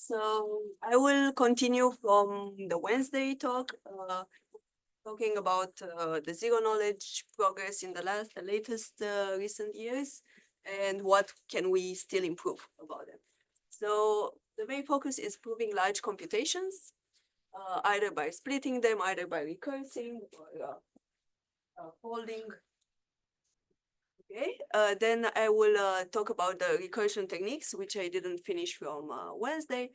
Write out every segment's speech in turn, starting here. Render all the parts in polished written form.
So I will continue from the Wednesday talk, talking about the zero knowledge progress in the latest recent years, and what can we still improve about them. So the main focus is proving large computations, either by splitting them, either by recursing or folding. Okay, then I will talk about the recursion techniques, which I didn't finish from Wednesday.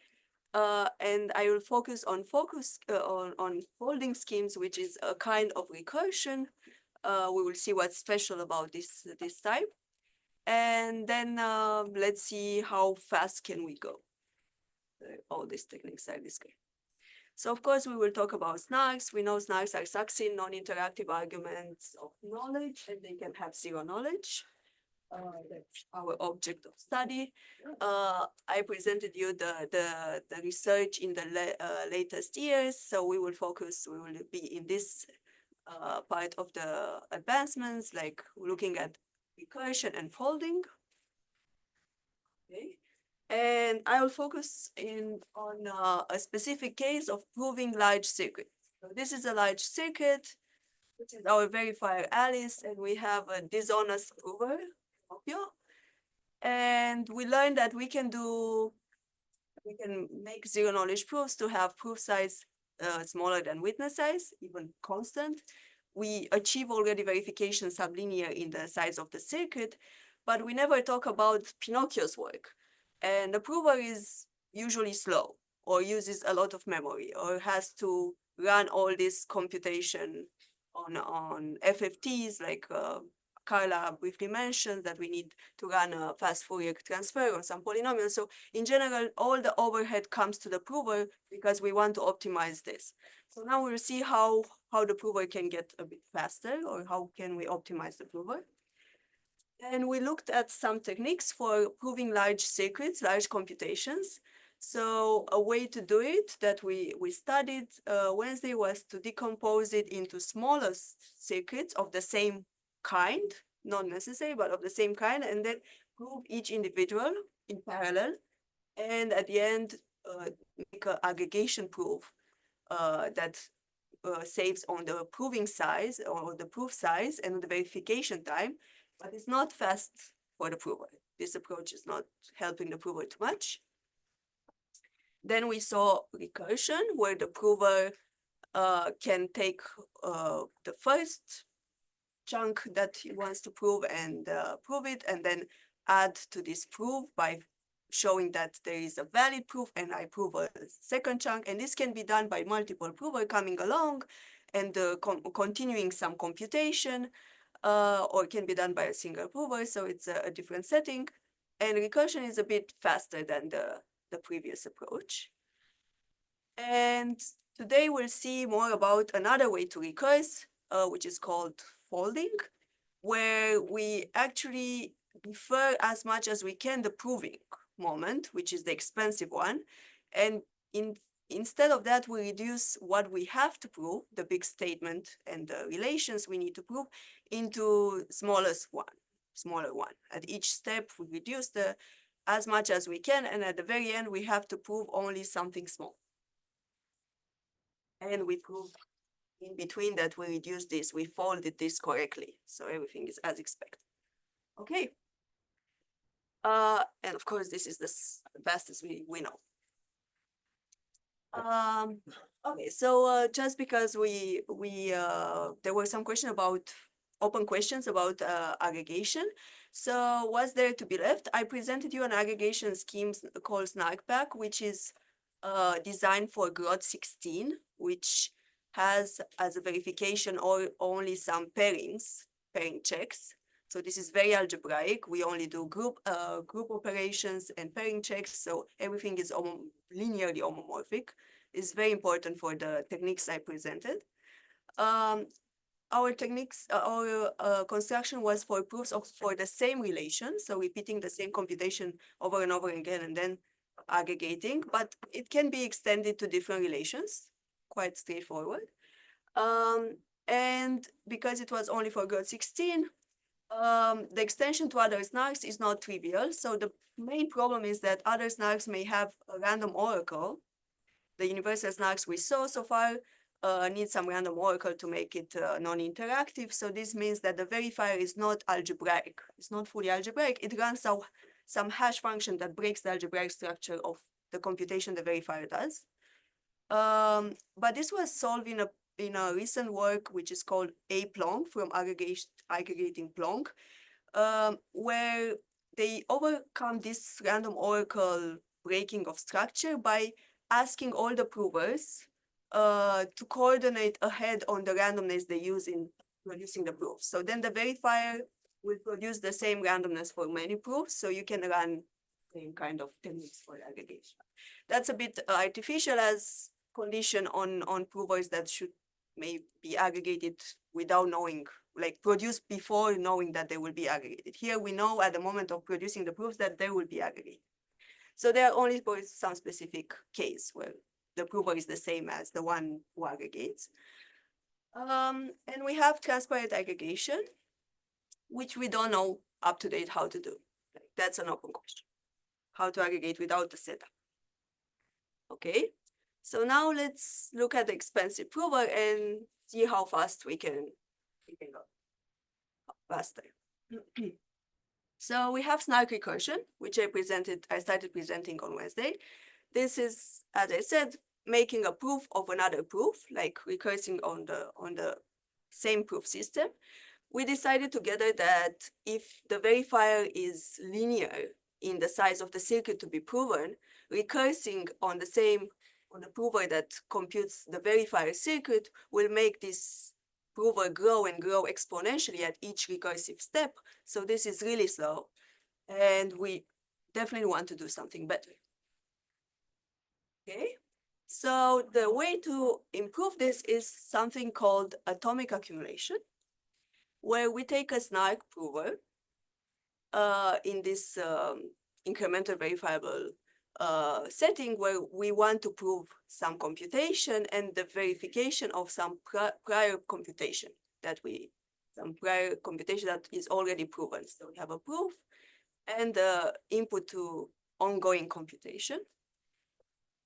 And I will focus on folding schemes, which is a kind of recursion. We will see what's special about this type, and then let's see how fast can we go. All these techniques are described. So of course we will talk about snarks. We know snarks are succinct, non-interactive arguments of knowledge, and they can have zero knowledge. That's our object of study. I presented you the research in the latest years, so we will be in this part of the advancements, like looking at recursion and folding. Okay. And I will focus on a specific case of proving large circuits. So this is a large circuit. This is our verifier Alice, and we have a dishonest prover, Pinocchio. And we learned that we can make zero knowledge proofs to have proof size smaller than witness size, even constant. We achieve already verification sublinear in the size of the circuit, but we never talk about Pinocchio's work. And the prover is usually slow or uses a lot of memory or has to run all this computation on FFTs, like Carla briefly mentioned that we need to run a fast Fourier transfer on some polynomial. So in general, all the overhead comes to the prover because we want to optimize this. So now we'll see how the prover can get a bit faster, or how can we optimize the prover. And we looked at some techniques for proving large circuits, large computations. So a way to do it that we studied Wednesday was to decompose it into smaller circuits of the same kind, not necessary, but of the same kind, and then prove each individual in parallel. And at the end, make an aggregation proof that saves on the proving size or the proof size and the verification time, but it's not fast for the prover. This approach is not helping the prover too much. Then we saw recursion, where the prover can take the first chunk that he wants to prove and prove it, and then add to this proof by showing that there is a valid proof, and I prove a second chunk. And this can be done by multiple prover coming along and continuing some computation, or can be done by a single prover, so it's a different setting. And recursion is a bit faster than the previous approach. And today we'll see more about another way to recurse, which is called folding, where we actually defer as much as we can the proving moment, which is the expensive one. And instead of that, we reduce what we have to prove, the big statement and the relations we need to prove, into smaller one. At each step, we reduce as much as we can, and at the very end, we have to prove only something small. And we prove in between that we reduced this, we folded this correctly. So everything is as expected. Okay. And of course, this is the best as we know. Okay, so just because there were some open questions about aggregation. So what's there to be left? I presented you an aggregation scheme called SnarkPack, which is designed for GROT 16, which has as a verification or only some pairing checks. So this is very algebraic. We only do group operations and pairing checks. So everything is linearly homomorphic. It's very important for the techniques I presented. Our construction was for proofs for the same relation. So repeating the same computation over and over again and then aggregating, but it can be extended to different relations, quite straightforward. And because it was only for GROT 16, The extension to other snarks is not trivial. So the main problem is that other snarks may have a random oracle. The universal snarks we saw so far need some random oracle to make it non-interactive. So this means that the verifier is not algebraic. It's not fully algebraic. It runs some hash function that breaks the algebraic structure of the computation the verifier does. But this was solved in a recent work, which is called A-Plonk from aggregating Plonk, where they overcome this random oracle breaking of structure by asking all the provers to coordinate ahead on the randomness they use in producing the proofs. So then the verifier will produce the same randomness for many proofs, so you can run same kind of techniques for aggregation. That's a bit artificial as condition on provers that may be aggregated without knowing, like produced before knowing that they will be aggregated. Here we know at the moment of producing the proofs that they will be aggregated. So they are only for some specific case where the prover is the same as the one who aggregates. And we have transparent aggregation, which we don't know up to date how to do. That's an open question. How to aggregate without the setup. Okay, so now let's look at the expensive prover and see how fast we can go faster. So we have snark recursion, which I started presenting on Wednesday. This is, as I said, making a proof of another proof, like recursing on the same proof system. We decided together that if the verifier is linear in the size of the circuit to be proven, recursing on the prover that computes the verifier circuit will make this prover grow and grow exponentially at each recursive step. So this is really slow, and we definitely want to do something better. Okay, so the way to improve this is something called atomic accumulation, where we take a snark prover in this incremental verifiable setting where we want to prove some computation and the verification of some prior computation that is already proven. So we have a proof and the input to ongoing computation.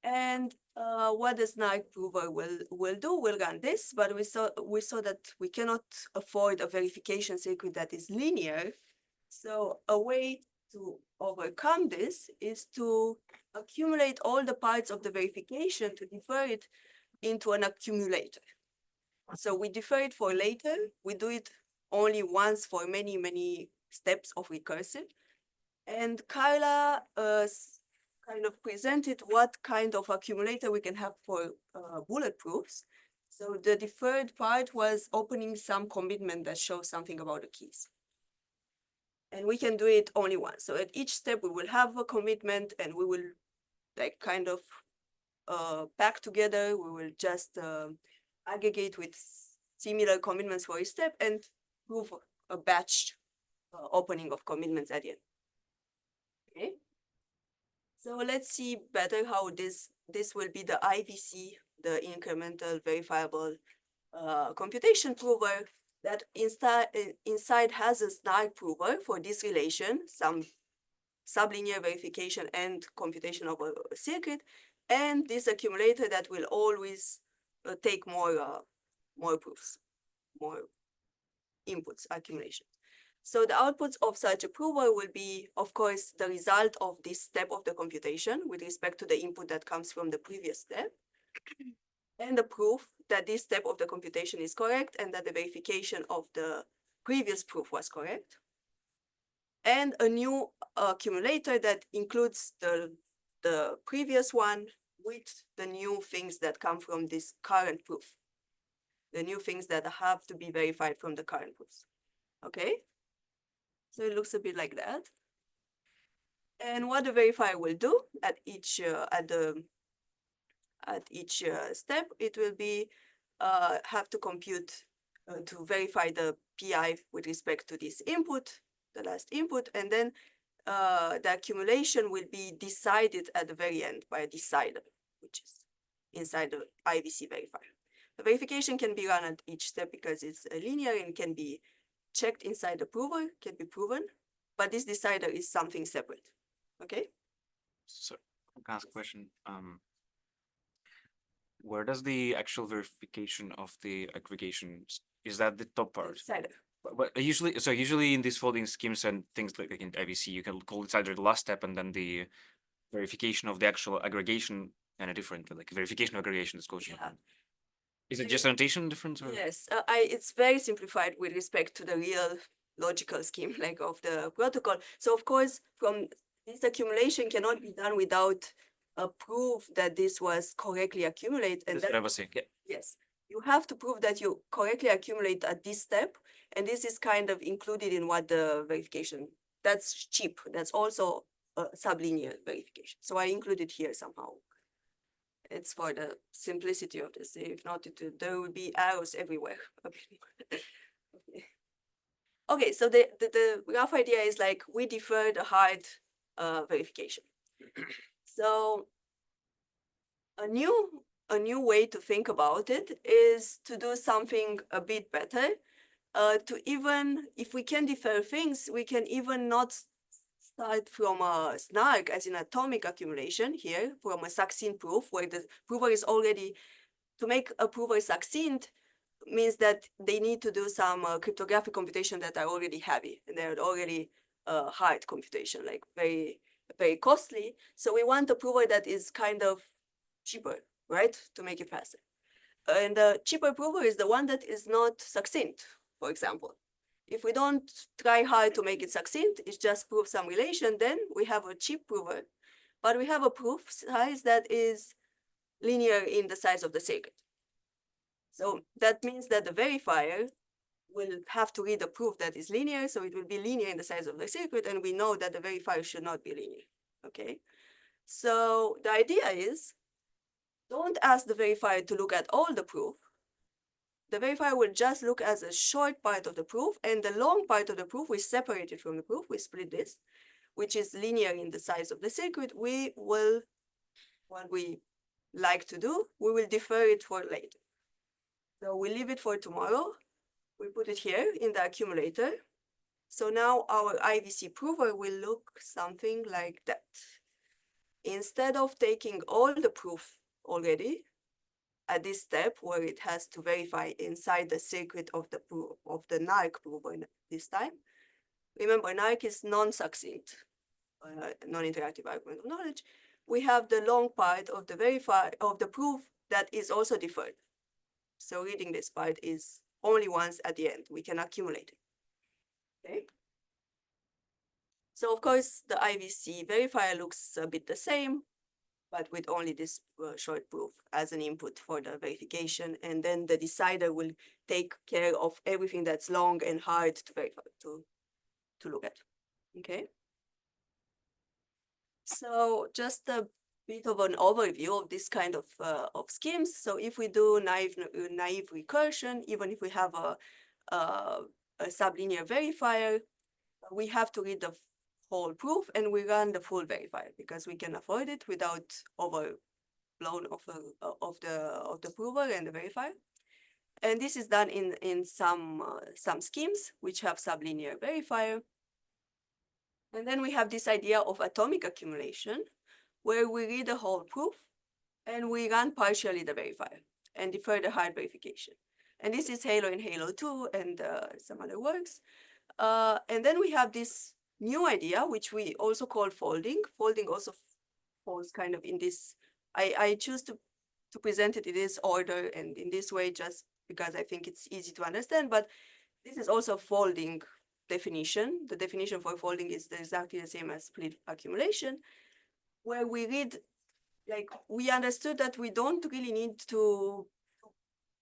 And what the snark prover will do, will run this, but we saw that we cannot afford a verification circuit that is linear. So a way to overcome this is to accumulate all the parts of the verification to defer it into an accumulator. So we defer it for later. We do it only once for many, many steps of recursive. And Carla kind of presented what kind of accumulator we can have for bulletproofs. So the deferred part was opening some commitment that shows something about the keys. And we can do it only once. So at each step, we will have a commitment and we will like kind of pack together. We will just aggregate with similar commitments for each step and prove a batch opening of commitments at the end. Okay. So let's see better how this will be the IVC, the incremental verifiable computation prover that inside has a snark prover for this relation, some sublinear verification and computation of a circuit, and this accumulator that will always take more proofs, more inputs accumulation. So the outputs of such a prover will be, of course, the result of this step of the computation with respect to the input that comes from the previous step, and the proof that this step of the computation is correct and that the verification of the previous proof was correct, and a new accumulator that includes the previous one with the new things that come from this current proof, the new things that have to be verified from the current proofs. Okay? So it looks a bit like that. And what the verifier will do at each step, it will be have to compute to verify the PI with respect to this input, the last input, and then the accumulation will be decided at the very end by a decider, which is inside the IVC verifier. The verification can be run at each step because it's linear and can be checked inside the prover can be proven, but this decider is something separate. Okay? So I can ask a question. Where does the actual verification of the aggregation, is that the top The part? decider. But usually in these folding schemes and things like in IVC, you can call decider the last step, and then the verification of the actual aggregation kind of different, like verification of aggregation is called. Yeah. Is it just annotation difference? Or? Yes, it's very simplified with respect to the real logical scheme, like of the protocol. So of course, from this accumulation cannot be done without a proof that this was correctly accumulated. And That's what I was saying. Yeah. yes, you have to prove that you correctly accumulate at this step. And this is kind of included in what the verification, that's cheap. That's also a sublinear verification. So I included here somehow. It's for the simplicity of this. If not, there will be arrows everywhere. Okay. Okay, so the rough idea is like we defer the hard verification. So a new way to think about it is to do something a bit better. To even, if we can defer things, we can even not start from a snark as in atomic accumulation here, from a succinct proof where the prover is already, to make a prover succinct means that they need to do some cryptographic computation that are already heavy and they're already hard computation, like very, very costly. So we want a prover that is kind of cheaper, right? To make it faster. And the cheaper prover is the one that is not succinct, for example. If we don't try hard to make it succinct, it just proves some relation, then we have a cheap prover, but we have a proof size that is linear in the size of the circuit. So that means that the verifier will have to read a proof that is linear, so it will be linear in the size of the circuit, and we know that the verifier should not be linear, okay? So the idea is, don't ask the verifier to look at all the proof. The verifier will just look at a short part of the proof, and the long part of the proof, we separate it from the proof, we split this, which is linear in the size of the circuit. We will, what we like to do, we will defer it for later. So we leave it for tomorrow. We put it here in the accumulator. So now our IVC prover will look something like that. Instead of taking all the proof already, at this step where it has to verify inside the circuit of the proof of the NARC prover this time. Remember, NARC is non-succinct, non-interactive argument of knowledge. We have the long part of the verify of the proof that is also deferred. So reading this part is only once at the end. We can accumulate it. Okay. So of course, the IVC verifier looks a bit the same, but with only this short proof as an input for the verification. And then the decider will take care of everything that's long and hard to verify, to look at, okay? So just a bit of an overview of this kind of schemes. So if we do naive recursion, even if we have a sublinear verifier, we have to read the whole proof and we run the full verifier because we can avoid it without overblown of the prover and the verifier. And this is done in some schemes which have sublinear verifier. And then we have this idea of atomic accumulation, where we read the whole proof and we run partially the verifier and defer the hard verification. And this is Halo and Halo 2 and some other works. And then we have this new idea, which we also call folding. Folding also falls kind of in this. I choose to present it in this order and in this way just because I think it's easy to understand, but this is also folding definition. The definition for folding is exactly the same as split accumulation, where we read, like, we understood that we don't really need to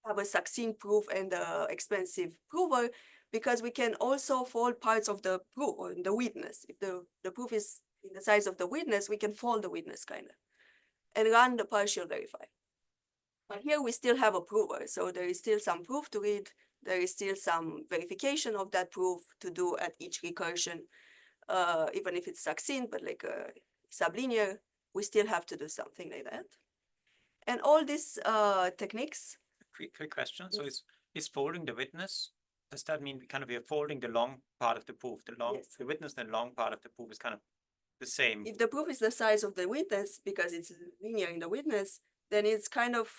have a succinct proof and an expensive prover, because we can also fold parts of the proof or the witness. If the proof is in the size of the witness, we can fold the witness kind of and run the partial verify. But here we still have a prover, so there is still some proof to read. There is still some verification of that proof to do at each recursion, even if it's succinct, but like a sublinear, we still have to do something like that. And all these techniques. Quick question. So is folding the witness does that mean we kind of we are folding the long part of the proof? Yes. The witness and long part of the proof is kind of the same. If the proof is the size of the witness, because it's linear in the witness, then it's kind of,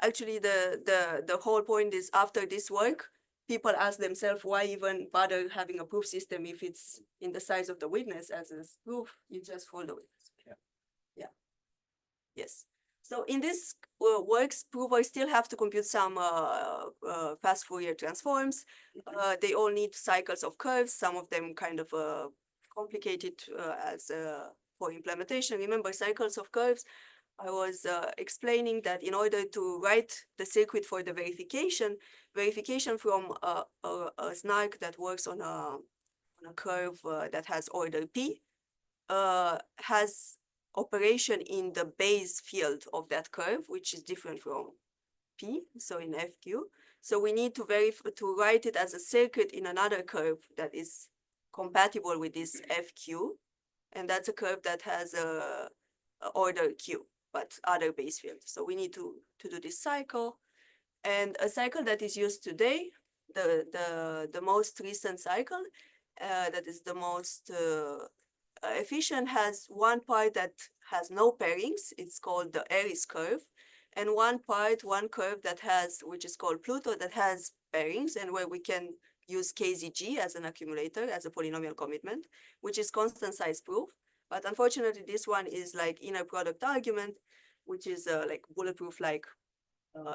actually the whole point is after this work, people ask themselves why even bother having a proof system if it's in the size of the witness as a proof, you just fold the witness. Yeah. Yes. So in this works, provers still have to compute some fast Fourier transforms. They all need cycles of curves, some of them kind of complicated as for implementation. Remember, cycles of curves, I was explaining that in order to write the circuit for the verification from a snark that works on a curve that has order P, has operation in the base field of that curve, which is different from P, so in FQ. So we need to write it as a circuit in another curve that is compatible with this FQ, and that's a curve that has a order Q, but other base field. So we need to do this cycle, and a cycle that is used today, the most recent cycle, that is the most efficient, has one part that has no pairings. It's called the Aries curve, and one curve that has, which is called Pluto, that has pairings, and where we can use KZG as an accumulator, as a polynomial commitment, which is constant size proof. But unfortunately, this one is like inner product argument, which is like bulletproof like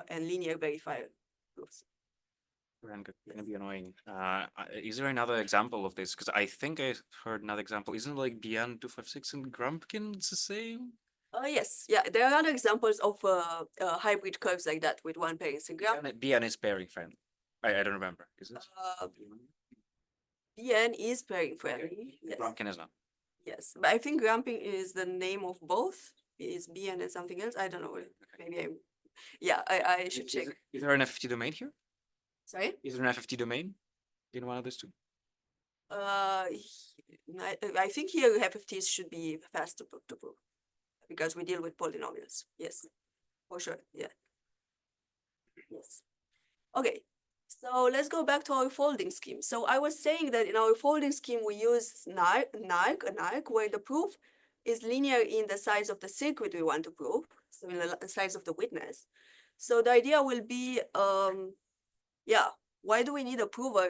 and linear verifier proofs. Gonna be annoying. Is there another example of this? Because I think I heard another example. Isn't it like BN 256 and Grumpkin? It's the same. Yes, yeah, there are other examples of hybrid curves like that with one pairing. BN is pairing friendly. I don't remember. Is it? BN is pairing friendly. Yes. Grumpkin is not. Yes, but I think Grumping is the name of both. Is BN and something else? I don't know. Maybe I should check. Is there an FFT domain here? Sorry? Is there an FFT domain in one of those two? I think here FFTs should be fast to prove because we deal with polynomials. Yes, for sure. Yeah. Yes. Okay. So let's go back to our folding scheme. So I was saying that in our folding scheme, we use NARC, where the proof is linear in the size of the circuit we want to prove, so in the size of the witness. So the idea will be, why do we need a prover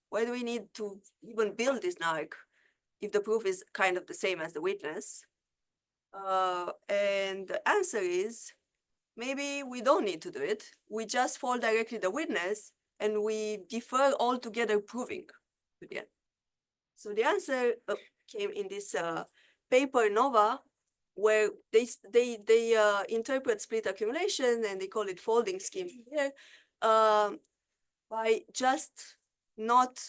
why do we need to even build this NARC if the proof is kind of the same as the witness? And the answer is, maybe we don't need to do it. We just fold directly the witness and we defer altogether proving to the end. So the answer came in this paper Nova, where they interpret split accumulation and they call it folding scheme here, by just not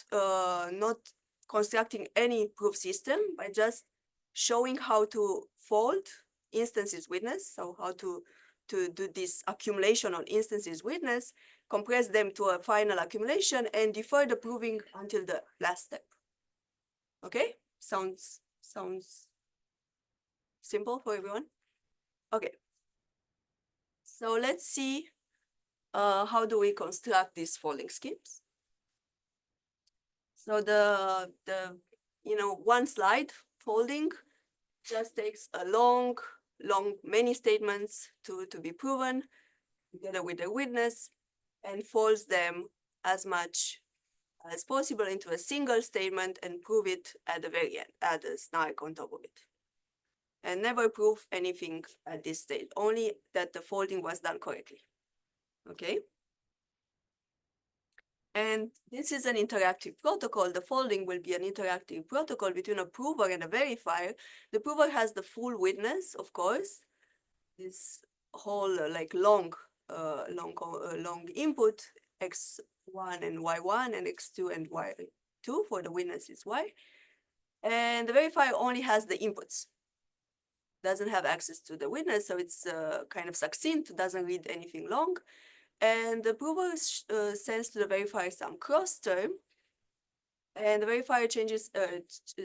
constructing any proof system, by just showing how to fold instances witness, so how to do this accumulation on instances witness, compress them to a final accumulation, and defer the proving until the last step. Okay, sounds simple for everyone? Okay, so let's see how do we construct these folding schemes. So the one slide folding just takes a long many statements to be proven together with the witness, and folds them as much as possible into a single statement and prove it at the very end, add a snark on top of it. And never prove anything at this stage, only that the folding was done correctly. Okay? And this is an interactive protocol. The folding will be an interactive protocol between a prover and a verifier. The prover has the full witness, of course. This whole like long input, x1 and y1 and x2 and y2 for the witness is y. And the verifier only has the inputs. Doesn't have access to the witness, so it's kind of succinct, doesn't read anything long. And the prover sends to the verifier some cross term, and the verifier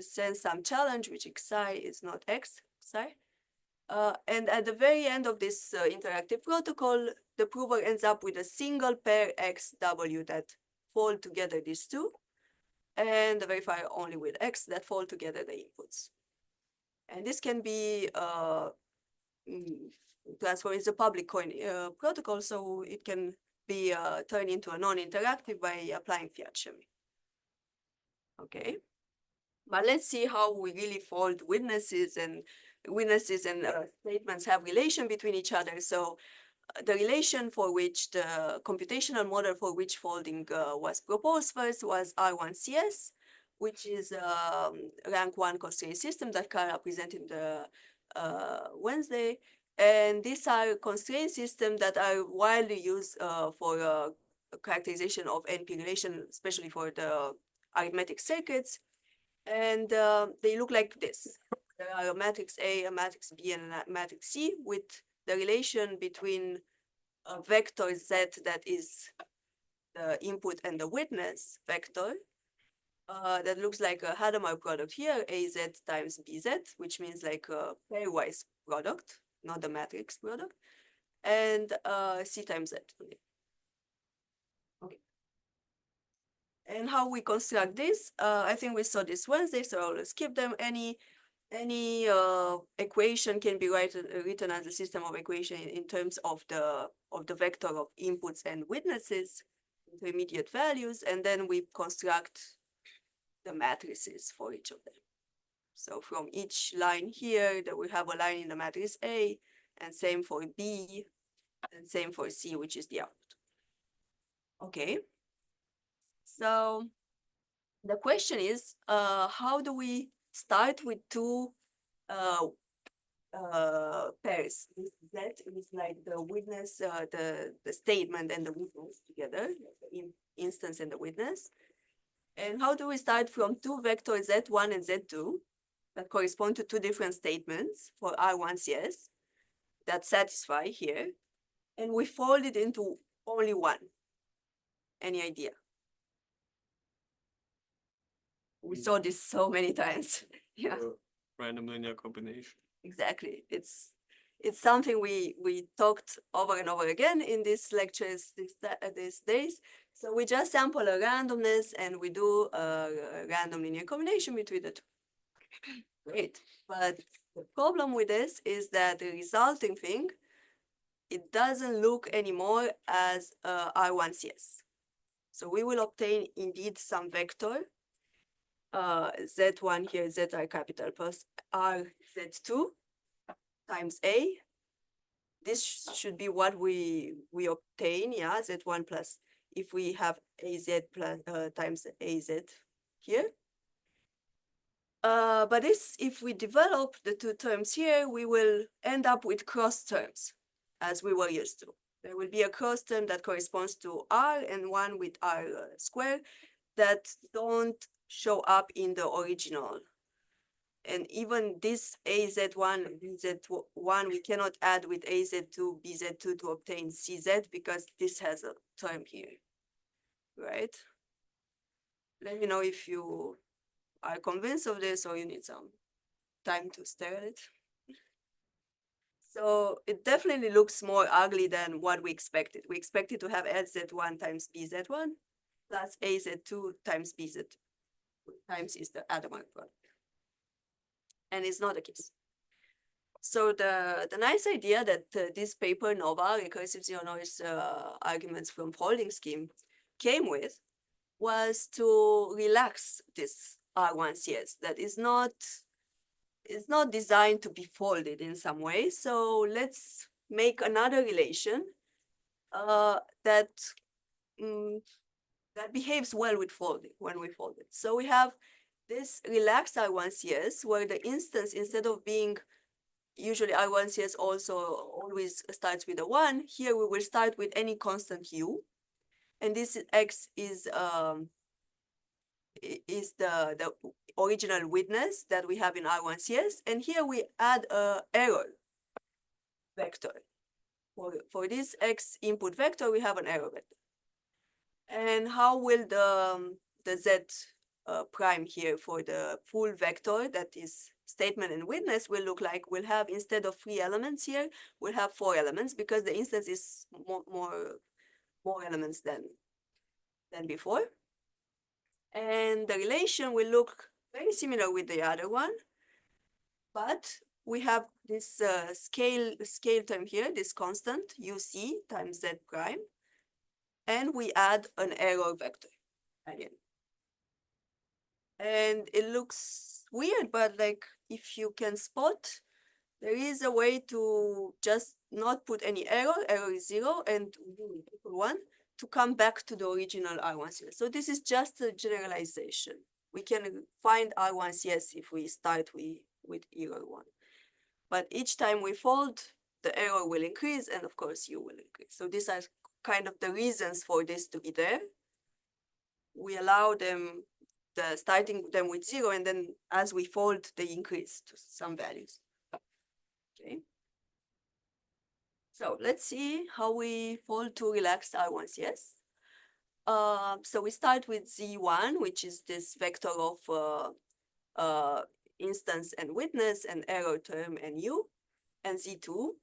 sends some challenge, which xi is not x, xi. And at the very end of this interactive protocol, the prover ends up with a single pair xw that fold together these two, and the verifier only with X that fold together the inputs. And this can be transformed as a public coin protocol, so it can be turned into a non-interactive by applying fiat sharing. Okay, but let's see how we really fold witnesses and statements have relation between each other. So the relation for which the computational model for which folding was proposed first was R1CS, which is rank 1 constraint system that Kara presented the Wednesday. And these are constraint systems that are widely used for characterization of NP relation, especially for the arithmetic circuits. And they look like this. There are a matrix A, a matrix B, and a matrix C with the relation between a vector Z that is the input and the witness vector that looks like a Hadamard product here, AZ times BZ, which means like a pairwise product, not the matrix product, and C times Z. Okay. And how we construct this, I think we saw this Wednesday, so I'll skip them. Any equation can be written as a system of equation in terms of the vector of inputs and witnesses, intermediate values, and then we construct the matrices for each of them. So from each line here, that we have a line in the matrix A, and same for B, and same for C, which is the output. Okay. So the question is, how do we start with two pairs? That is like the witness, the statement and the witness together, the instance and the witness. And how do we start from two vectors Z1 and Z2 that correspond to two different statements for R1CS that satisfy here, and we fold it into only one? Any idea? We saw this so many times. Yeah. Random linear combination. Exactly. It's something we talked over and over again in these lectures these days. So we just sample a randomness and we do a random linear combination between the two. Great. But the problem with this is that the resulting thing, it doesn't look anymore as R1CS. So we will obtain indeed some vector Z1 here, ZI capital plus RZ2 times A. This should be what we obtain, yeah, Z1 plus, if we have AZ plus times AZ here. But this, if we develop the two terms here, we will end up with cross terms, as we were used to. There will be a cross term that corresponds to R and one with R squared that don't show up in the original. And even this AZ1, BZ1, we cannot add with AZ2, BZ2 to obtain CZ because this has a term here, right? Let me know if you are convinced of this or you need some time to stare at it. So it definitely looks more ugly than what we expected. We expected to have SZ1 times BZ1 plus AZ2 times BZ2 times is the Hadamard product. And it's not the case. So the nice idea that this paper, NOVA, recursive zero noise arguments from folding scheme, came with was to relax this R1CS that is not designed to be folded in some way. So let's make another relation that behaves well with folding when we fold it. So we have this relaxed R1CS where the instance, instead of being usually R1CS also always starts with a 1, here we will start with any constant u, and this X is the original witness that we have in R1CS, and here we add a error vector. For this X input vector, we have an error vector. And how will the Z prime here for the full vector that is statement and witness will look like? We'll have, instead of 3 elements here, we'll have 4 elements because the instance is more elements than than before. And the relation will look very similar with the other one, but we have this scale term here, this constant UC times Z prime, and we add an error vector again. And it looks weird, but like if you can spot, there is a way to just not put any error is 0, and equal 1 to come back to the original R1CS. So this is just a generalization. We can find R1CS if we start with error 1. But each time we fold, the error will increase, and of course U will increase. So these are kind of the reasons for this to be there. We allow them, starting them with 0, and then as we fold, they increase to some values. Okay. So let's see how we fold to relaxed R1CS. So we start with Z1, which is this vector of instance and witness and error term and U, and Z2.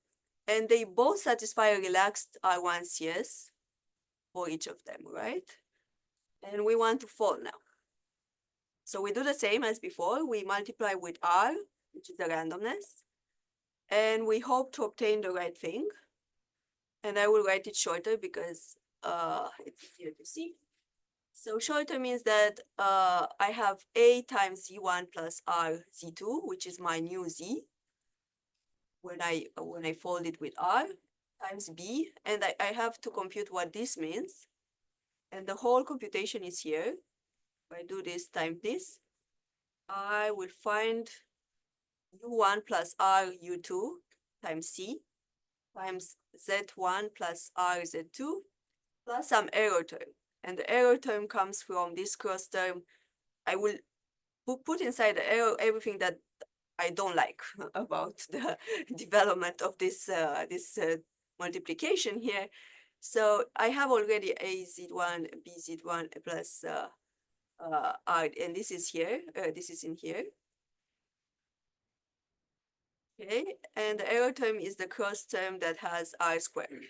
And they both satisfy a relaxed R1CS for each of them, right? And we want to fold now. So we do the same as before. We multiply with R, which is the randomness, and we hope to obtain the right thing. And I will write it shorter because it's easier to see. So shorter means that I have A times Z1 plus R Z2, which is my new Z, when I fold it with R, times B, and I have to compute what this means. And the whole computation is here. If I do this times this, I will find U1 plus R U2 times C times Z1 plus R Z2 plus some error term. And the error term comes from this cross term. I will put inside the error everything that I don't like about the development of this multiplication here. So I have already A Z1, B Z1 plus R, and this is here, this is in here. Okay, and the error term is the cross term that has R squared.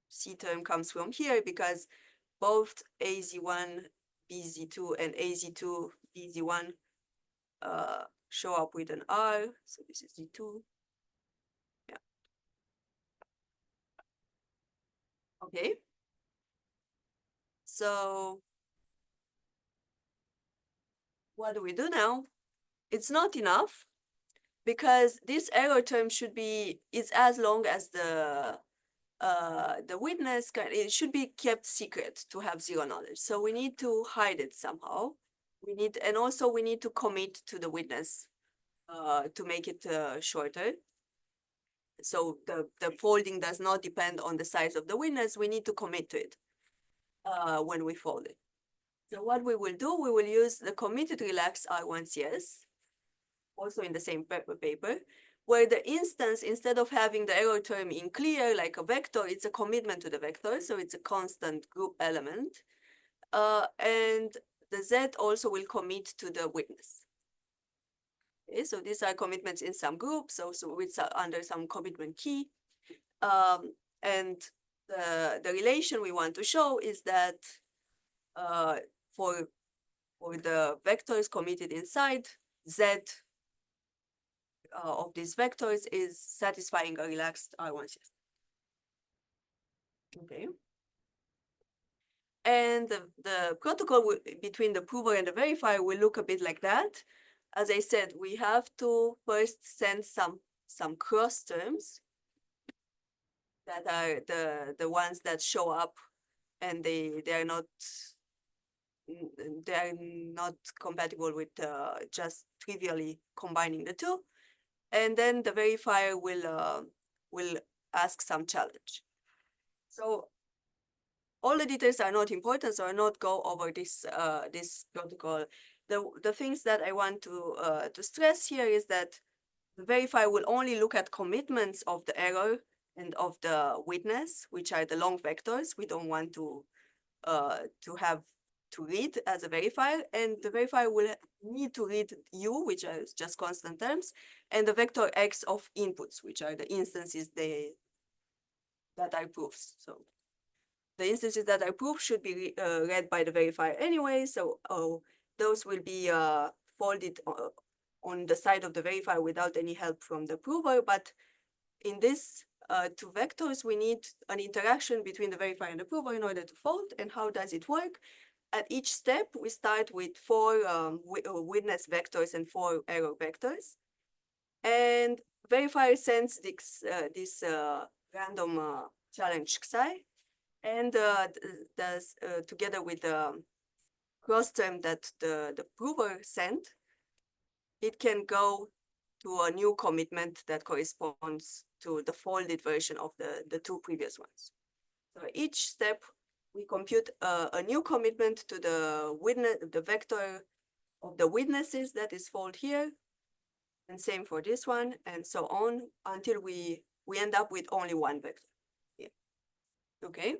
C term comes from here because both AZ1, BZ2, and AZ2, BZ1 show up with an R. So this is Z2. Yeah. Okay. So what do we do now? It's not enough because this error term should be, it's as long as the witness it should be kept secret to have zero knowledge. So we need to hide it somehow. And also we need to commit to the witness to make it shorter. So the folding does not depend on the size of the witness. We need to commit to it when we fold it. So what we will do, we will use the committed relaxed R1CS, also in the same paper, where the instance, instead of having the error term in clear like a vector, it's a commitment to the vector, so it's a constant group element. And the Z also will commit to the witness. Okay, so these are commitments in some group, so it's under some commitment key. And the relation we want to show is that for the vectors committed inside, Z of these vectors is satisfying a relaxed R1CS. Okay. And the protocol between the prover and the verifier will look a bit like that. As I said, we have to first send some cross terms that are the ones that show up, and they are not compatible with just trivially combining the two. And then the verifier will ask some challenge. So all the details are not important, so I'll not go over this protocol. The things that I want to stress here is that the verifier will only look at commitments of the error and of the witness, which are the long vectors. We don't want to have to read as a verifier, and the verifier will need to read U, which are just constant terms, and the vector X of inputs, which are the instances that are proofs. So the instances that are proved should be read by the verifier anyway. So those will be folded on the side of the verifier without any help from the prover. But in this two vectors, we need an interaction between the verifier and the prover in order to fold. And how does it work? At each step, we start with 4 witness vectors and 4 error vectors. And verifier sends this random challenge xi, and together with the cross term that the prover sent, it can go to a new commitment that corresponds to the folded version of the 2 previous ones. So each step, we compute a new commitment to the vector of the witnesses that is fold here, and same for this one, and so on until we end up with only one vector. Yeah. Okay.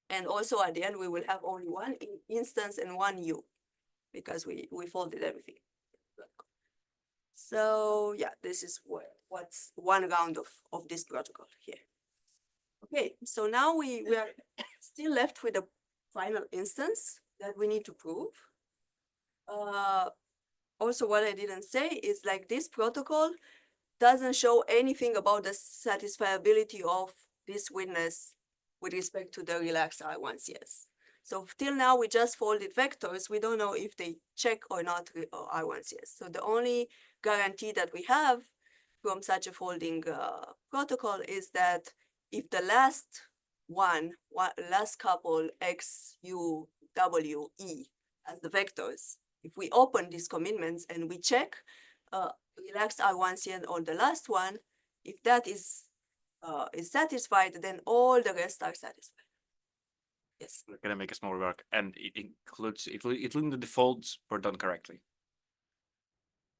And also at the end, we will have only one instance and one U, because we folded everything. So yeah, this is what's one round of this protocol here. Okay, so now we are still left with a final instance that we need to prove. Also, what I didn't say is like this protocol doesn't show anything about the satisfiability of this witness with respect to the relaxed R1CS. So till now, we just folded vectors. We don't know if they check or not R1CS. So the only guarantee that we have from such a folding protocol is that if the last last couple X, U, W, E as the vectors, if we open these commitments and we check relaxed R1CS on the last one, if that is satisfied, then all the rest are satisfied. Yes. We're gonna make a small remark, and it includes the defaults were done correctly.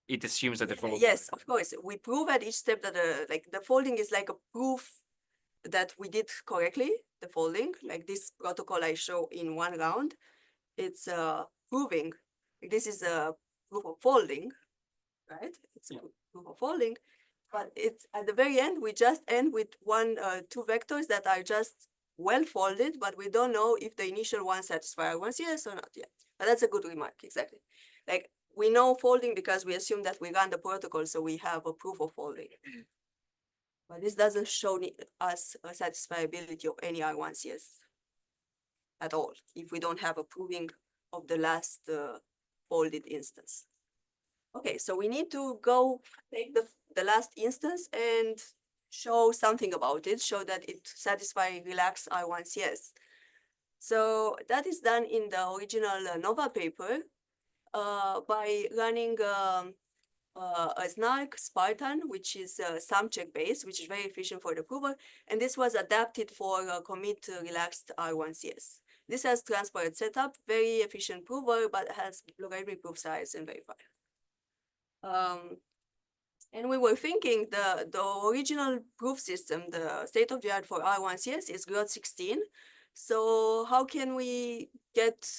It assumes that the default. Yes, of course. We prove at each step that like the folding is like a proof that we did correctly the folding. Like this protocol I show in one round, it's proving. This is a proof of folding, right? It's a proof of folding, but it's at the very end we just end with two vectors that are just well folded, but we don't know if the initial one satisfies R1CS or not yet. But that's a good remark, exactly. Like we know folding because we assume that we run the protocol, so we have a proof of folding. But this doesn't show us a satisfiability of any R1CS at all, if we don't have a proving of the last folded instance. Okay, so we need to go take the last instance and show something about it, show that it satisfies relaxed R1CS. So that is done in the original NOVA paper by running a snark Spartan, which is sum check based, which is very efficient for the prover. And this was adapted for commit relaxed R1CS. This has transparent setup, very efficient prover, but has logarithmic proof size and verifier. And we were thinking the original proof system, the state of the art for R1CS is GROT 16. So how can we get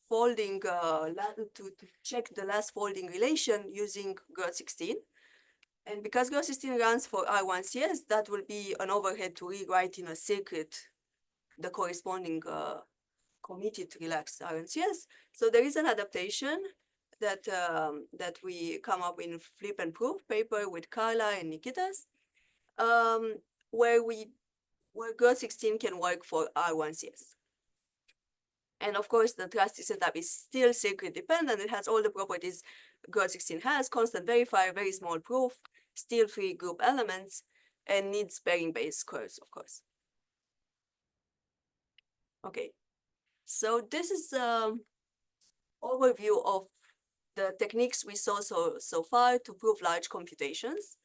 folding to check the last folding relation using GROT 16? And because GROT 16 runs for R1CS, that will be an overhead to rewrite in a circuit the corresponding committed relaxed R1CS. So there is an adaptation that that we come up in Flip and Proof paper with Carla and Nikitas, where GROT 16 can work for R1CS. And of course, the trusted setup is still circuit dependent. It has all the properties GROT 16 has: constant verifier, very small proof, still 3 group elements, and needs pairing-based curves, of course. Okay, so this is overview of the techniques we saw so far to prove large computations.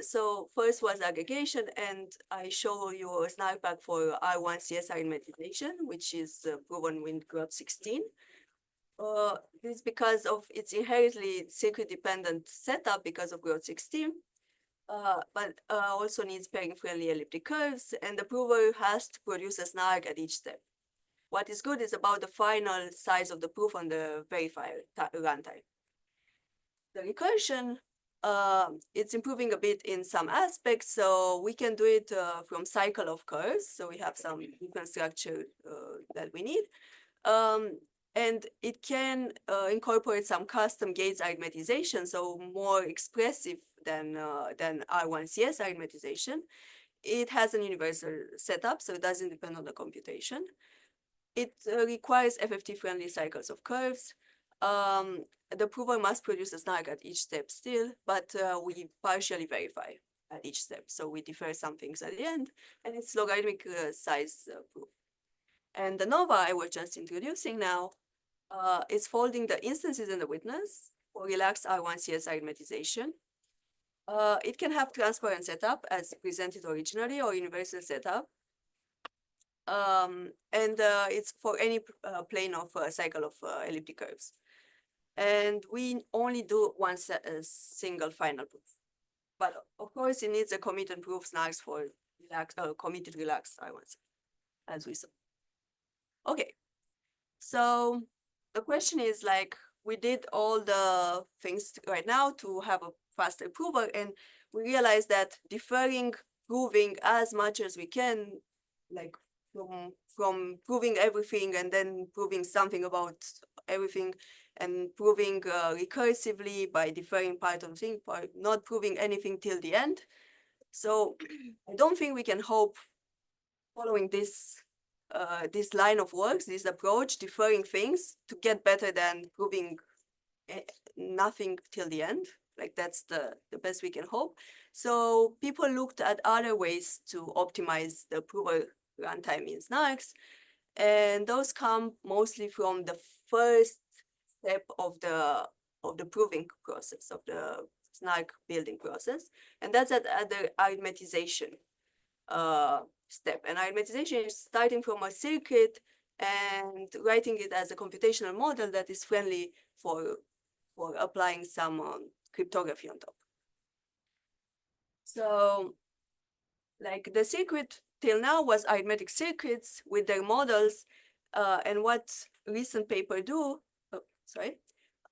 So first was aggregation, and I show you a snarkback for R1CS arithmetization, which is proven with GROT 16. This is because of its inherently circuit-dependent setup because of GROT 16, but also needs pairing-friendly elliptic curves, and the prover has to produce a snark at each step. What is good is about the final size of the proof on the verifier runtime. The recursion It's improving a bit in some aspects, so we can do it from cycle of curves. So we have some different structure that we need. And it can incorporate some custom gates arithmetization, so more expressive than R1CS arithmetization. It has an universal setup, so it doesn't depend on the computation. It requires FFT-friendly cycles of curves. The prover must produce a snark at each step still, but we partially verify at each step. So we defer some things at the end, and it's logarithmic size proof. And the NOVA I was just introducing now is folding the instances in the witness for relaxed R1CS arithmetization. It can have transparent setup as presented originally or universal setup. And it's for any plane of cycle of elliptic curves. And we only do one single final proof. But of course, it needs a committed proof snarks for committed relaxed R1CS, as we saw. Okay, so the question is like, we did all the things right now to have a faster prover, and we realized that deferring proving as much as we can, like from proving everything and then proving something about everything, and proving recursively by deferring part of the thing, by not proving anything till the end. So I don't think we can hope following this this line of works, this approach, deferring things to get better than proving nothing till the end. Like that's the best we can hope. So people looked at other ways to optimize the prover runtime in snarks, and those come mostly from the first step of the proving process, of the snark building process, and that's at the arithmetization step. And arithmetization is starting from a circuit and writing it as a computational model that is friendly for applying some cryptography on top. So like the circuit till now was arithmetic circuits with their models, and what recent paper do,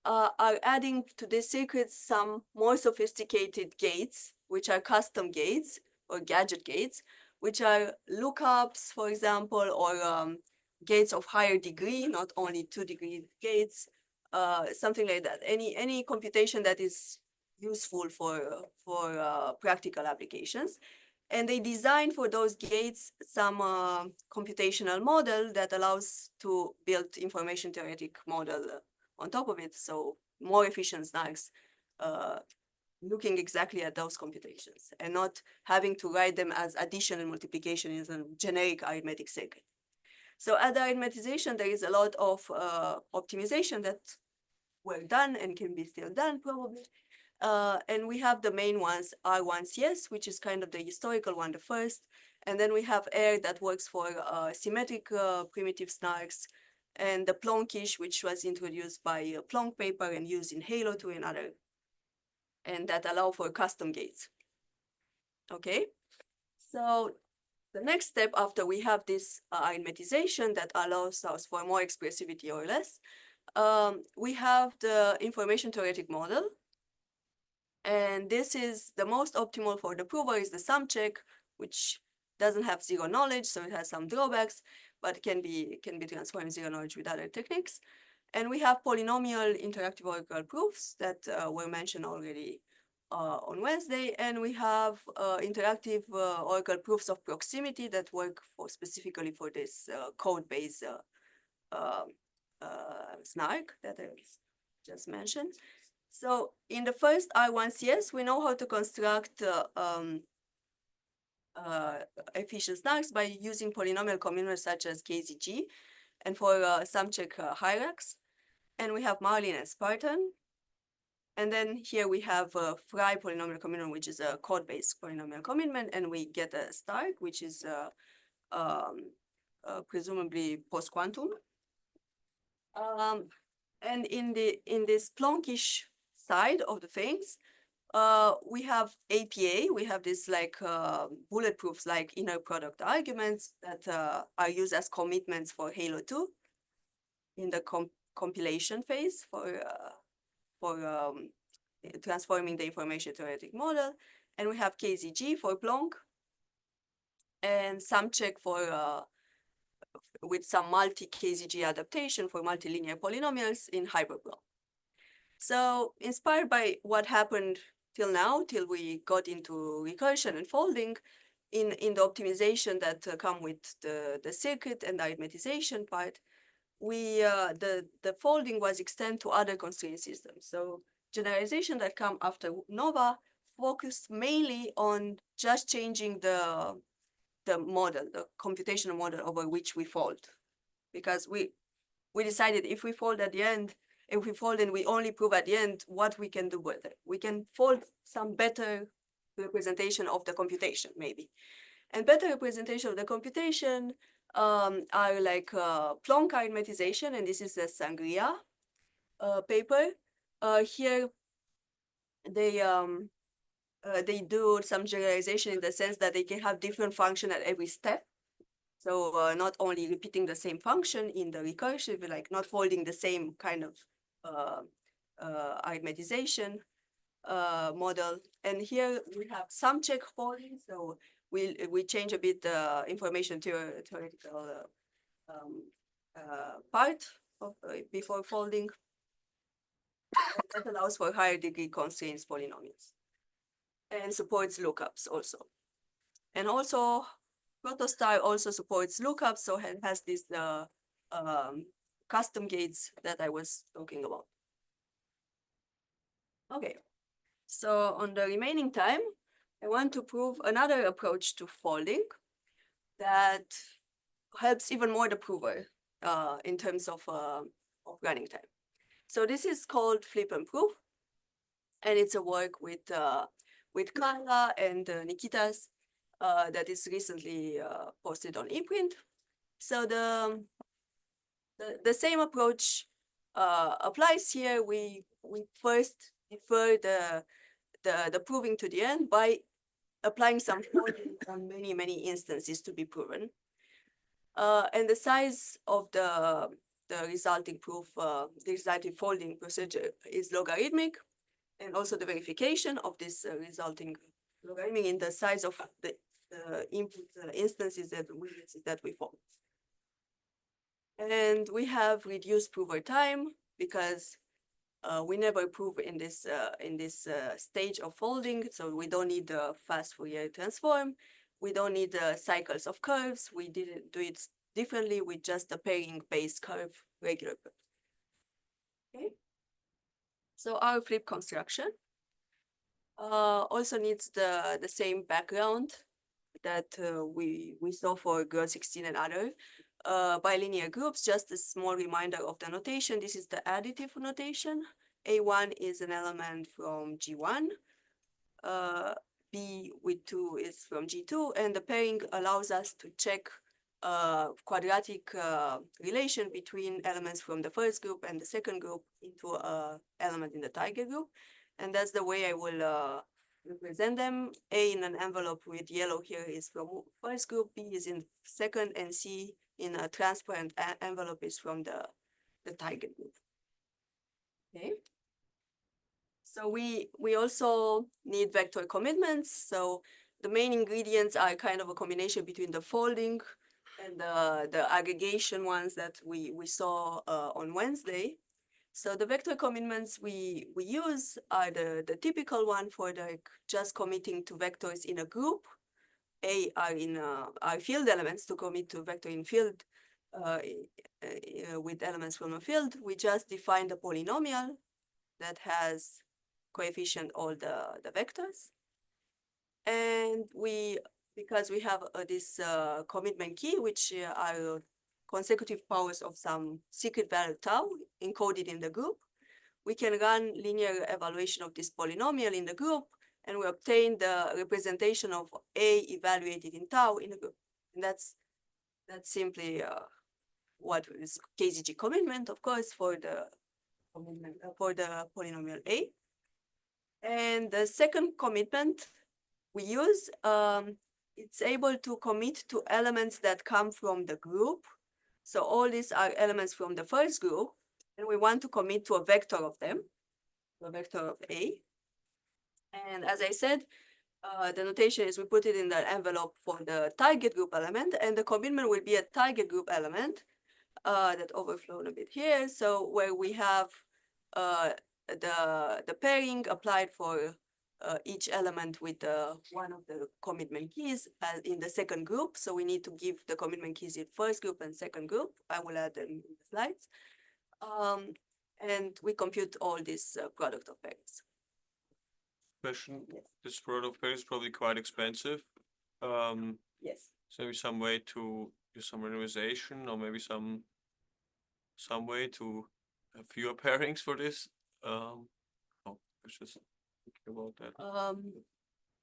are adding to this circuit some more sophisticated gates, which are custom gates or gadget gates, which are lookups, for example, or gates of higher degree, not only 2-degree gates, something like that. Any computation that is useful for practical applications. And they design for those gates some computational model that allows to build information theoretic model on top of it. So more efficient snarks, looking exactly at those computations and not having to write them as addition and multiplication in a generic arithmetic circuit. So at the arithmetization, there is a lot of optimization that were done and can be still done probably. And we have the main ones, R1CS, which is kind of the historical one, the first. And then we have AIR that works for symmetric primitive snarks, and the Plonkish, which was introduced by a Plonk paper and used in Halo 2 and other, and that allow for custom gates. Okay, so the next step after we have this arithmetization that allows us for more expressivity or less, we have the information theoretic model. And this is the most optimal for the prover is the sum check, which doesn't have zero knowledge, so it has some drawbacks, but can be transformed zero knowledge with other techniques. And we have polynomial interactive oracle proofs that were mentioned already on Wednesday, and we have interactive oracle proofs of proximity that work specifically for this code-based snark that I just mentioned. So in the first R1CS, we know how to construct efficient snarks by using polynomial communals such as KZG, and for sum check hierarchs. And we have Marlin and Spartan. And then here we have a Frye polynomial communal, which is a code-based polynomial commitment, and we get a Stark, which is presumably post-quantum. And in this Plonkish side of the things, we have APA. We have this like bulletproofs, like inner product arguments that are used as commitments for Halo 2 in the compilation phase for transforming the information theoretic model. And we have KZG for Plonk and some check for with some multi-KZG adaptation for multilinear polynomials in hyperplonk. So inspired by what happened till now, till we got into recursion and folding, in the optimization that come with the circuit and the arithmetization part, we the folding was extended to other constraint systems. So generalization that come after Nova focused mainly on just changing the model, the computational model over which we fold, because we decided if we fold at the end, if we fold and we only prove at the end, what we can do with it. We can fold some better representation of the computation, maybe. And better representation of the computation are like Plonk arithmetization, and this is the Sangria paper. Here, they do some generalization in the sense that they can have different function at every step. So not only repeating the same function in the recursive, like not folding the same kind of arithmetization model. And here we have some check folding. So we change a bit the information theoretical part of before folding. That allows for higher degree constraints polynomials and supports lookups also. And also Protostar also supports lookups, so it has these custom gates that I was talking about. Okay, so on the remaining time, I want to prove another approach to folding that helps even more the prover in terms of running time. So this is called flip and prove, and it's a work with Carla and Nikita's that is recently posted on ePrint. So the same approach applies here. We first defer the proving to the end by applying some folding on many instances to be proven. And the size of the resulting proof, the resulting folding procedure is logarithmic, and also the verification of this resulting logarithmic in the size of the input instances that we fold. And we have reduced prover time because we never prove in this stage of folding, so we don't need the fast Fourier transform. We don't need the cycles of curves. We didn't do it differently with just a pairing-based curve, regular curve. Okay. So our flip construction also needs the same background that we saw for girl 16 and other bilinear groups. Just a small reminder of the notation. This is the additive notation. A1 is an element from G1. B with 2 is from G2, and the pairing allows us to check quadratic relation between elements from the first group and the second group into an element in the target group. And that's the way I will represent them. A in an envelope with yellow here is from first group, B is in second, and C in a transparent envelope is from the target group. Okay. So we also need vector commitments. So the main ingredients are kind of a combination between the folding and the aggregation ones that we saw on Wednesday. So the vector commitments we use are the typical one for just committing to vectors in a group. A are field elements to commit to vector in field with elements from a field. We just define the polynomial that has coefficient all the vectors. And because we have this commitment key, which are consecutive powers of some secret value tau encoded in the group, we can run linear evaluation of this polynomial in the group, and we obtain the representation of A evaluated in tau in the group. And that's simply what is KZG commitment, of course, for the commitment for the polynomial A. And the second commitment we use, it's able to commit to elements that come from the group. So all these are elements from the first group, and we want to commit to a vector of them, a vector of A. And as I said, the notation is we put it in the envelope for the target group element, and the commitment will be a target group element that overflown a bit here. So where we have the pairing applied for each element with one of the commitment keys in the second group. So we need to give the commitment keys in first group and second group. I will add them in the slides. And we compute all this product of pairings. Question, Yes. this product of pair is probably quite expensive. Yes. So maybe some way to do some randomization or maybe some way to have fewer pairings for this. Oh, I was just thinking about that.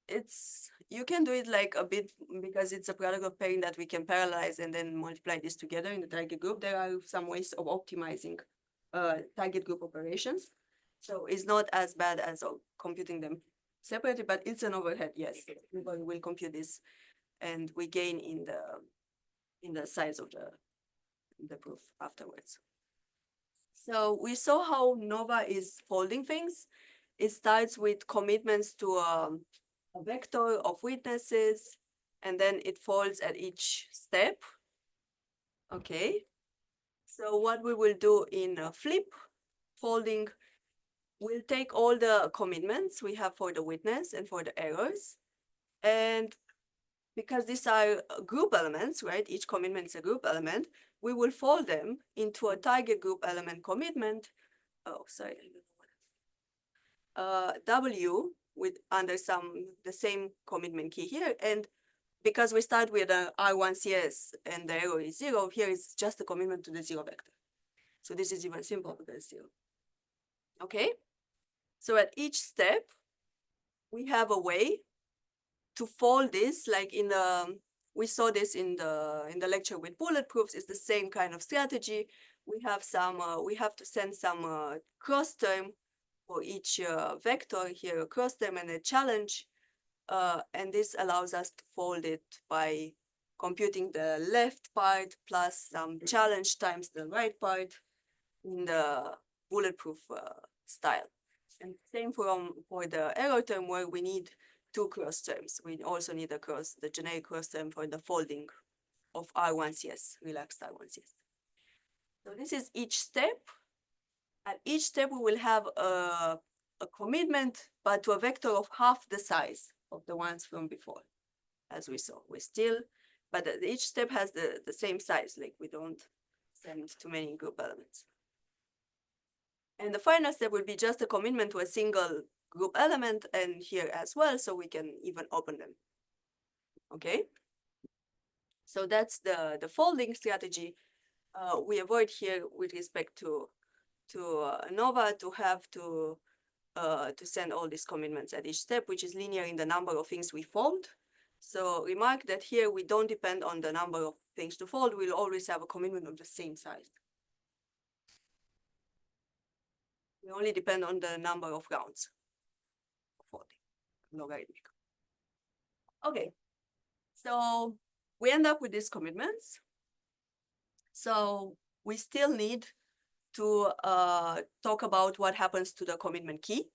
It's you can do it like a bit because it's a product of pairing that we can parallelize and then multiply this together in the target group. There are some ways of optimizing target group operations. So it's not as bad as computing them separately, but it's an overhead, yes. We will compute this and we gain in the size of the proof afterwards. So we saw how Nova is folding things. It starts with commitments to a vector of witnesses, and then it folds at each step. Okay. So what we will do in flip folding, we'll take all the commitments we have for the witness and for the errors. And because these are group elements, right? Each commitment is a group element. We will fold them into a target group element commitment. Oh, sorry. W with under the same commitment key here. And because we start with a R1CS and the error is 0, here is just a commitment to the 0 vector. So this is even simpler because it's 0. Okay. So at each step, we have a way to fold this, like we saw this in the lecture with bulletproofs. It's the same kind of strategy. We have we have to send some cross term for each vector here, a cross term and a challenge. And this allows us to fold it by computing the left part plus some challenge times the right part in the bulletproof style. And same for the error term where we need two cross terms. We also need the generic cross term for the folding of R1CS, relaxed R1CS. So this is each step. At each step, we will have a commitment, but to a vector of half the size of the ones from before, as we saw. But each step has the same size, like we don't send too many group elements. And the final step will be just a commitment to a single group element and here as well, so we can even open them. Okay. So that's the folding strategy. We avoid here with respect to Nova to have to send all these commitments at each step, which is linear in the number of things we fold. So remark that here we don't depend on the number of things to fold. We'll always have a commitment of the same size. We only depend on the number of rounds of folding, logarithmic. Okay, so we end up with these commitments. So we still need to talk about what happens to the commitment key.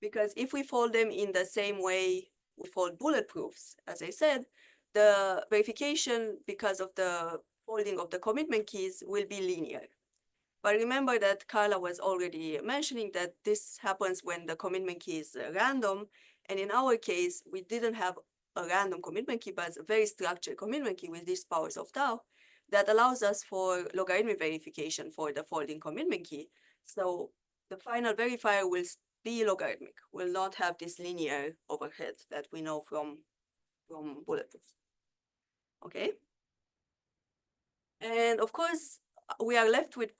Because if we fold them in the same way we fold bulletproofs, as I said, the verification because of the folding of the commitment keys will be linear. But remember that Carla was already mentioning that this happens when the commitment key is random. And in our case, we didn't have a random commitment key, but a very structured commitment key with these powers of tau that allows us for logarithmic verification for the folding commitment key. So the final verifier will be logarithmic, will not have this linear overhead that we know from bulletproofs. Okay. And of course, we are left with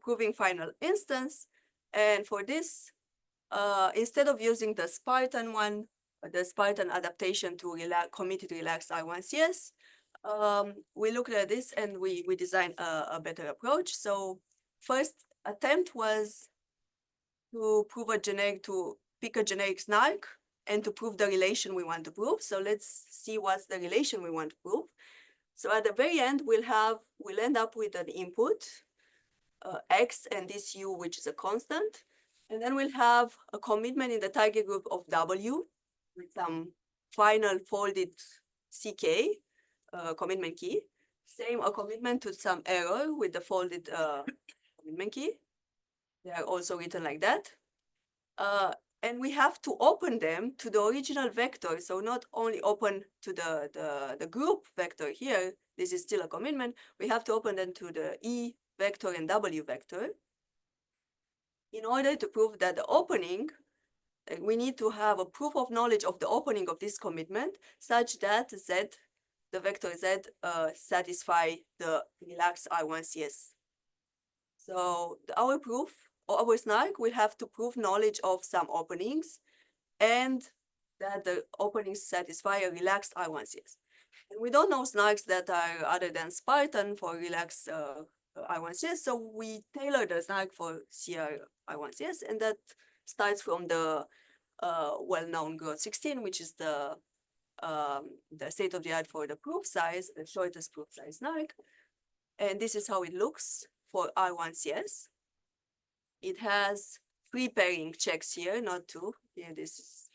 proving final instance. And for this, instead of using the Spartan one, the Spartan adaptation to committed relaxed R1CS, we looked at this and we designed a better approach. So first attempt was to pick a generic snark and to prove the relation we want to prove. So let's see what's the relation we want to prove. So at the very end, we'll end up with an input, X and this U, which is a constant. And then we'll have a commitment in the target group of W with some final folded CK commitment key. Same a commitment to some error with the folded commitment key. They are also written like that. And we have to open them to the original vector. So not only open to the group vector here, this is still a commitment. We have to open them to the E vector and W vector. In order to prove that the opening, we need to have a proof of knowledge of the opening of this commitment such that Z, the vector Z, satisfy the relaxed R1CS. So our proof, or our snark will have to prove knowledge of some openings and that the openings satisfy a relaxed R1CS. And we don't know snarks that are other than Spartan for relaxed I1CS, so we tailor the snark for CR I1CS, and that starts from the well-known growth 16, which is the state of the art for the proof size, the shortest proof size snark. And this is how it looks for R1CS. It has 3 pairing checks here, not 2. Here, this is,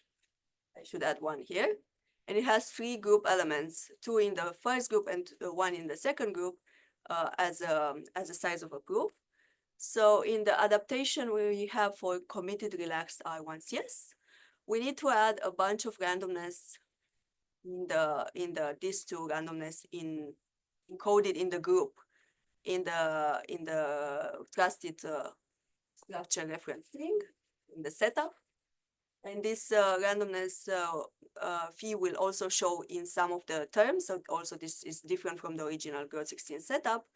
I should add 1 here. And it has 3 group elements, 2 in the first group and 1 in the second group as a size of a proof. So in the adaptation we have for committed relaxed R1CS, we need to add a bunch of randomness in these 2 randomness encoded in the group in the trusted structure reference string in the setup. And this randomness phi will also show in some of the terms. So also this is different from the original growth 16 setup.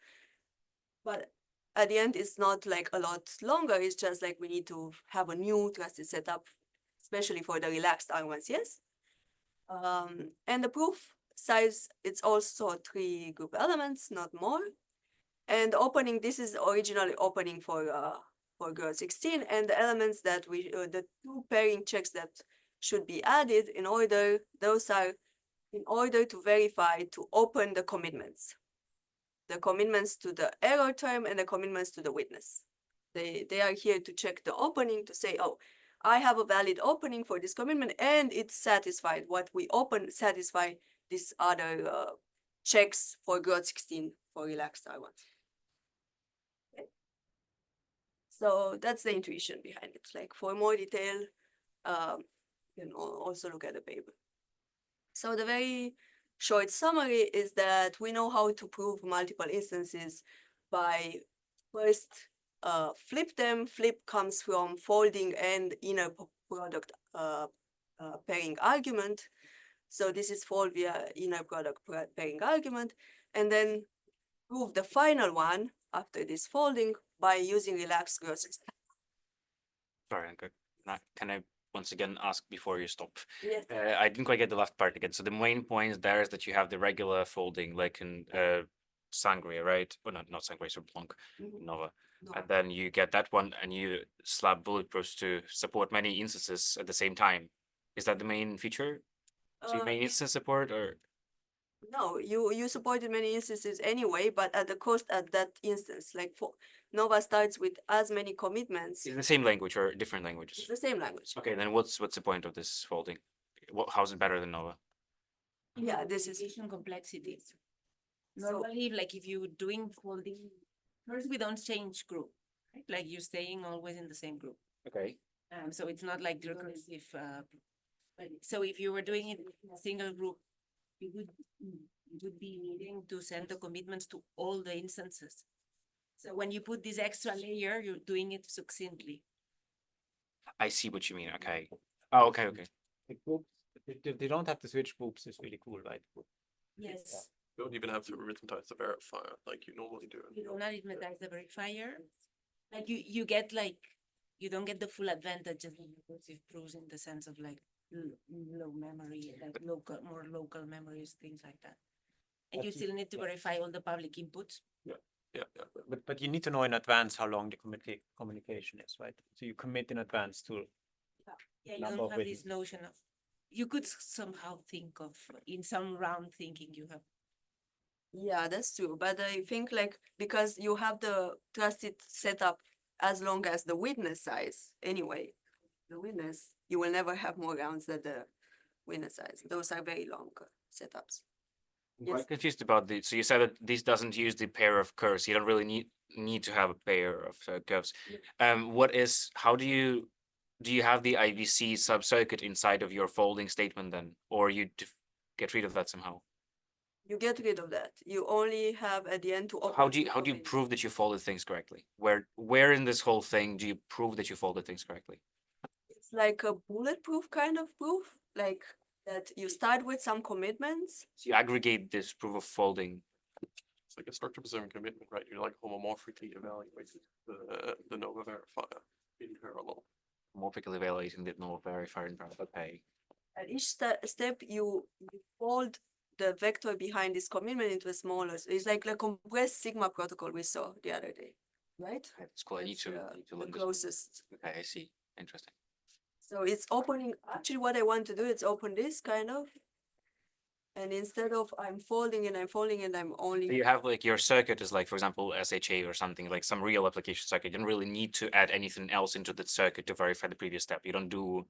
But at the end, it's not like a lot longer. It's just like we need to have a new trusted setup, especially for the relaxed R1CS. And the proof size, it's also 3 group elements, not more. And opening, this is originally opening for growth 16, and the elements that the 2 pairing checks that should be added in order, those are in order to verify to open the commitments to the error term and the commitments to the witness. They are here to check the opening to say, oh, I have a valid opening for this commitment and it's satisfied. What we open satisfy these other checks for growth 16 for relaxed R1. Okay. So that's the intuition behind it. Like for more detail, you can also look at the paper. So the very short summary is that we know how to prove multiple instances by first flip them. Flip comes from folding and inner product pairing argument. So this is fold via inner product pairing argument, and then prove the final one after this folding by using relaxed growth. Sorry, Anca. Can I once again ask before you stop? Yes. I didn't quite get the last part again. So the main point there is that you have the regular folding, like in Sangria, right? Oh, not Sangria, so Blanc, Nova. No. And then you get that one and you slap bulletproofs to support many instances at the same time. Is that the main feature? So you main instance support, or No, you supported many instances anyway, but at the cost at that instance. Like for Nova starts with as many commitments. is it the same language or different It's languages? the same language. Okay, then what's the point of this folding? How's it better than Nova? Yeah, this is Computation complexity. So- Normally, like if you're doing folding, first we don't change group, right? Like you're staying always in the same group. Okay. So it's not like recursive. So if you were doing it in a single group, you would be needing to send the commitments to all the instances. So when you put this extra layer, you're doing it succinctly. I see what you mean. Okay. Oh, okay, okay. The groups, they don't have to switch groups, is really cool, right? Yes. You don't even have to arithmetize the verifier like you normally do. You don't arithmetize the verifier. Like you get like, you don't get the full advantage of recursive proofs in the sense of like low memory, like more local memories, things like that. And you still need to verify all the public inputs. Yeah. But you need to know in advance how long the communication is, right? So you commit in advance to. Yeah, you Number don't of have this witnesses. notion of, you could somehow think of, in some round thinking you have. Yeah, that's true. But I think like because you have the trusted setup as long as the witness size, anyway, the witness, you will never have more rounds than the witness size. Those are very long setups. I'm Yes. quite confused about the, so you said that this doesn't use the pair of curves. You don't really need to have a pair of curves. What is, how do you have the IVC sub-circuit inside of your folding statement then? Or you get rid of that somehow? You get rid of that. You only have at the end to. How open do you, the how do you domain. prove that you folded things correctly? Where in this whole thing do you prove that you folded things correctly? It's like a bulletproof kind of proof, like that you start with some commitments. So you aggregate this proof of folding. It's like a structure preserving commitment, right? You like homomorphically evaluate the Nova verifier in parallel. Morphically evaluating the null verifier in parallel. Okay. At each step, you fold the vector behind this commitment into a smaller. It's like the compressed sigma protocol we saw the other day, right? That's cool. I need That's, to the learn this. closest. Okay, I see. Interesting. So it's opening, actually what I want to do is open this kind of. And instead of I'm folding and I'm folding and I'm So only, you have like your circuit is like, for example, SHA or something, like some real application circuit. You don't really need to add anything else into the circuit to verify the previous step. You don't do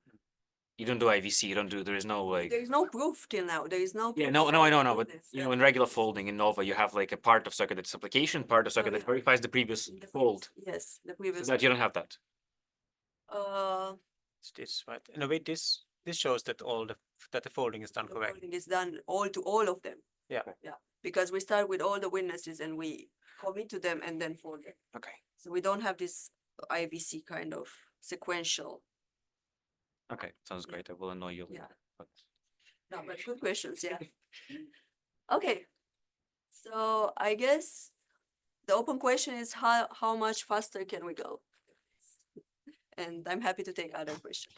IVC, there is no like. there is no proof till now. There is no. Yeah, proof no, of I know, but goodness. you know, in regular folding in Nova, you have like a part of circuit that's application, part of circuit that yeah. verifies the previous The fold. Yes, the So previous. that you don't have that. It's this, right? In a way, this shows that that the folding is done The correctly. folding is done all to all of them. Yeah. Yeah, because we start with all the witnesses and we commit to them and then fold them. Okay. So we don't have this IVC kind of sequential. Okay, sounds Yeah. great. I will annoy you Yeah. later. But No, but good questions, yeah. Okay. So I guess the open question is how much faster can we go? And I'm happy to take other questions.